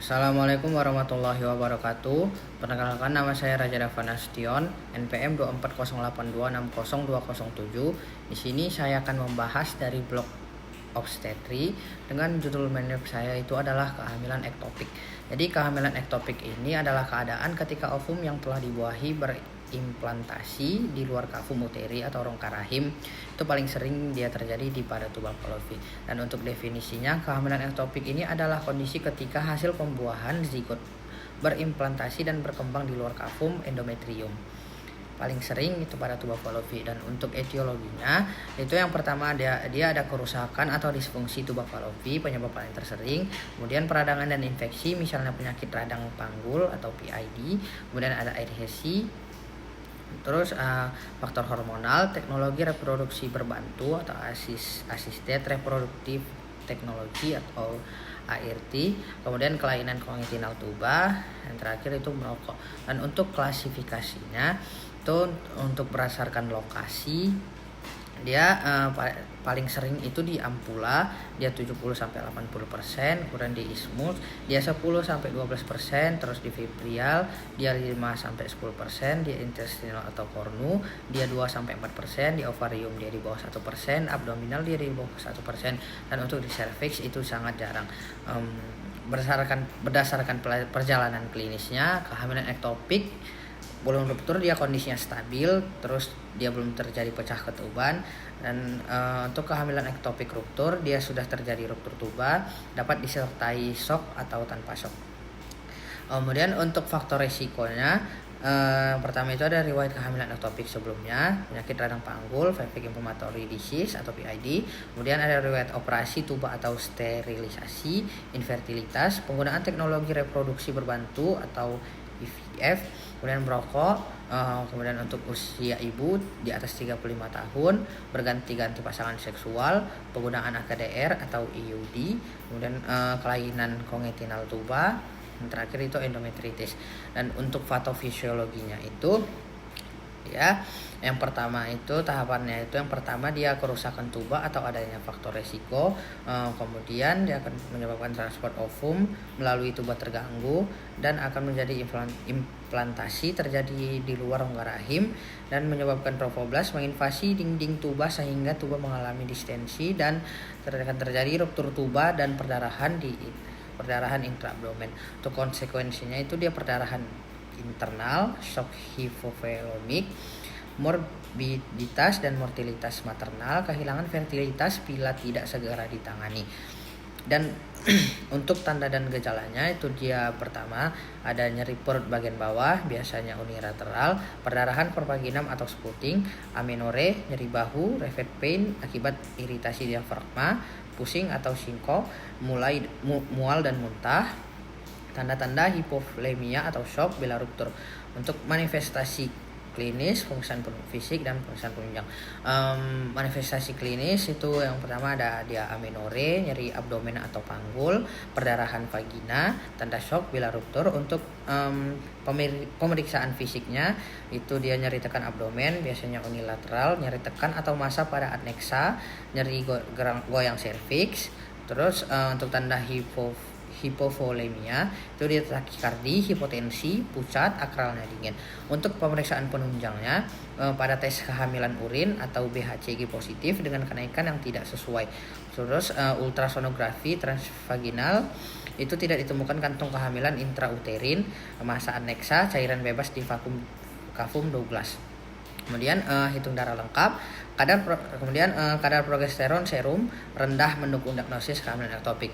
Assalamualaikum warahmatullahi wabarakatuh. Perkenalkan, nama saya Raja Dava Nasution, NPM 24082602007. Di sini saya akan membahas dari blog obstetri dengan judul menep saya itu adalah kehamilan ektopik. Jadi kehamilan ektopik ini adalah keadaan ketika ovum yang telah dibuahi berimplantasi di luar kafum uteri atau rongga rahim. Itu paling sering dia terjadi pada tuba fallopi. Dan untuk definisinya, kehamilan ektopik ini adalah kondisi ketika hasil pembuahan zigot berimplantasi dan berkembang di luar kafum endometrium. Paling sering itu pada tuba fallopi. Dan untuk etiologinya, itu yang pertama dia ada kerusakan atau disfungsi tuba fallopi, penyebab paling tersering. Kemudian peradangan dan infeksi, misalnya penyakit radang panggul atau PID. Kemudian ada adhesi. Terus faktor hormonal, teknologi reproduksi berbantu atau assisted reproductive technology atau ART, kemudian kelainan kongenital tuba, yang terakhir itu merokok. Dan untuk klasifikasinya itu untuk berdasarkan lokasi, dia paling sering itu di ampula, dia 70-80%, kemudian di ismus dia 10-12%, terus di fibrial dia 5-10%, di intestinal atau kornu dia 2-4%, di ovarium dia di bawah 1%, abdominal dia di bawah 1%, dan untuk di cervix itu sangat jarang. Berdasarkan perjalanan klinisnya, kehamilan ektopik belum ruptur, dia kondisinya stabil, terus dia belum terjadi pecah ketuban. Dan untuk kehamilan ektopik ruptur, dia sudah terjadi ruptur tuba, dapat disertai shock atau tanpa shock. Kemudian untuk faktor resikonya, pertama itu ada riwayat kehamilan ektopik sebelumnya, penyakit radang panggul, pelvic inflammatory disease atau PID. Kemudian ada riwayat operasi tuba atau sterilisasi, infertilitas, penggunaan teknologi reproduksi berbantu atau IVF, kemudian merokok, kemudian untuk usia ibu di atas 35 tahun, berganti-ganti pasangan seksual, penggunaan AKDR atau IUD, kemudian kelainan kongenital tuba, yang terakhir itu endometritis. Dan untuk patofisiologinya itu ya, yang pertama itu tahapannya itu yang pertama dia kerusakan tuba atau adanya faktor resiko, kemudian dia akan menyebabkan transport ovum melalui tuba terganggu dan akan menjadi implantasi terjadi di luar rongga rahim dan menyebabkan trofoblast menginvasi dinding tuba sehingga tuba mengalami distensi dan akan terjadi ruptur tuba dan perdarahan intraabdomen. Untuk konsekuensinya itu dia perdarahan internal, shock hipovolemik, morbiditas dan mortalitas maternal, kehilangan fertilitas bila tidak segera ditangani. Dan untuk tanda dan gejalanya itu dia pertama ada nyeri perut bagian bawah, biasanya unilateral, perdarahan pervaginam atau spotting, amenore, nyeri bahu, revert pain akibat iritasi diafragma, pusing atau sinkop, mual dan muntah, tanda-tanda hipovolemia atau shock bila ruptur. Untuk manifestasi klinis, pemeriksaan fisik dan pemeriksaan penunjang. Manifestasi klinis itu yang pertama ada dia amenore, nyeri abdomen atau panggul, perdarahan vagina, tanda shock bila ruptur. Untuk pemeriksaan fisiknya itu dia nyeri tekan abdomen, biasanya unilateral, nyeri tekan atau massa pada adnexa, nyeri goyang serviks. Terus untuk tanda hipovolemia itu dia takikardi, hipotensi, pucat, akralnya dingin. Untuk pemeriksaan penunjangnya pada tes kehamilan urin atau BHCG positif dengan kenaikan yang tidak sesuai. Terus ultrasonografi transvaginal itu tidak ditemukan kantung kehamilan intrauterin, massa adnexa, cairan bebas di kafum Douglas. Kemudian hitung darah lengkap, kadar progesteron serum rendah mendukung diagnosis kehamilan ektopik.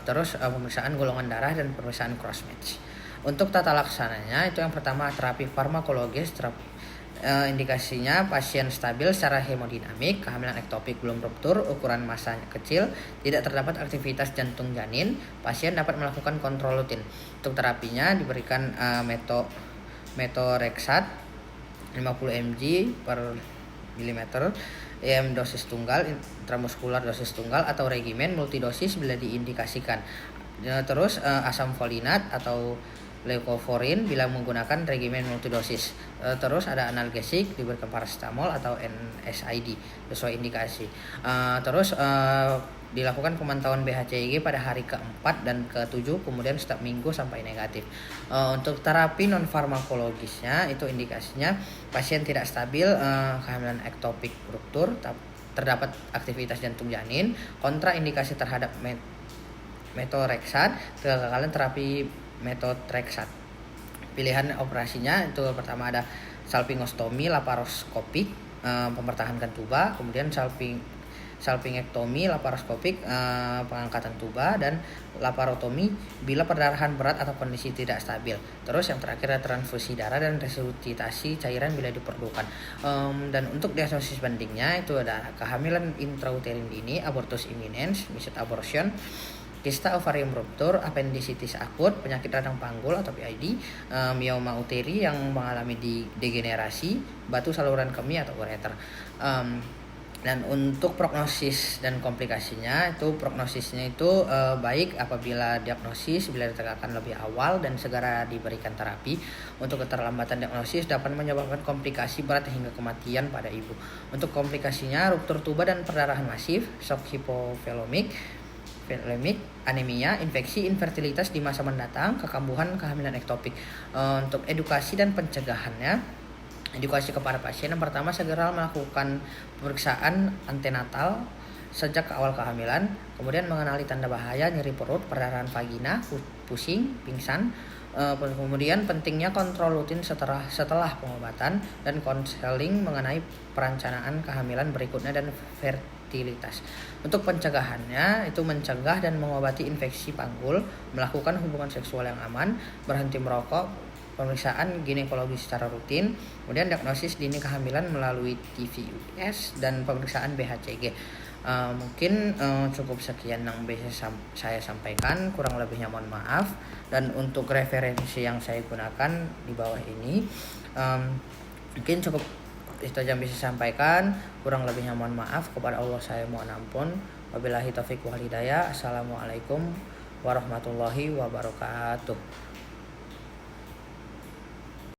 Terus pemeriksaan golongan darah dan pemeriksaan cross match. Untuk tata laksananya itu yang pertama terapi farmakologis, indikasinya pasien stabil secara hemodinamik, kehamilan ektopik belum ruptur, ukuran masanya kecil, tidak terdapat aktivitas jantung janin, pasien dapat melakukan kontrol rutin. Untuk terapinya diberikan metoreksat 50 mg per milimeter, IM dosis tunggal, intramuskular dosis tunggal atau regimen multidosis bila diindikasikan. Terus asam folinat atau leukovorin bila menggunakan regimen multidosis. Terus ada analgesik, diberikan paracetamol atau NSAID sesuai indikasi. Terus dilakukan pemantauan BHCG pada hari ke-4 dan ke-7, kemudian setiap minggu sampai negatif. Untuk terapi non farmakologisnya itu indikasinya pasien tidak stabil, kehamilan ektopik ruptur, terdapat aktivitas jantung janin, kontraindikasi terhadap metoreksat, kegagalan terapi metotrexat. Pilihan operasinya itu pertama ada salpingostomi laparoskopik, mempertahankan tuba, kemudian salpingektomi laparoskopik, pengangkatan tuba, dan laparotomi bila perdarahan berat atau kondisi tidak stabil. Terus yang terakhir ada transfusi darah dan resusitasi cairan bila diperlukan. Dan untuk diagnosis bandingnya itu ada kehamilan intrauterin dini, abortus imminens, missed abortion, kista ovarium ruptur, appendicitis akut, penyakit radang panggul atau PID, mioma uteri yang mengalami degenerasi, batu saluran kemih atau ureter. Dan untuk prognosis dan komplikasinya itu prognosisnya itu baik apabila diagnosis bila ditegakkan lebih awal dan segera diberikan terapi. Untuk keterlambatan diagnosis dapat menyebabkan komplikasi berat hingga kematian pada ibu. Untuk komplikasinya ruptur tuba dan perdarahan masif, shock hipovolemik, anemia, infeksi, infertilitas di masa mendatang, kekambuhan, kehamilan ektopik. Untuk edukasi dan pencegahannya, edukasi kepada pasien yang pertama segera melakukan pemeriksaan antenatal sejak awal kehamilan, kemudian mengenali tanda bahaya nyeri perut, perdarahan vagina, pusing, pingsan. Kemudian pentingnya kontrol rutin setelah pengobatan dan konseling mengenai perencanaan kehamilan berikutnya dan fertilitas. Untuk pencegahannya itu mencegah dan mengobati infeksi panggul, melakukan hubungan seksual yang aman, berhenti merokok, pemeriksaan ginekologi secara rutin, kemudian diagnosis dini kehamilan melalui TVUS dan pemeriksaan BHCG. Mungkin cukup sekian yang bisa saya sampaikan, kurang lebihnya mohon maaf. Dan untuk referensi yang saya gunakan di bawah ini, mungkin cukup itu yang bisa saya sampaikan, kurang lebihnya mohon maaf. Kepada Allah saya mohon ampun. Wabillahi taufiq wal hidayah. Assalamualaikum warahmatullahi wabarakatuh.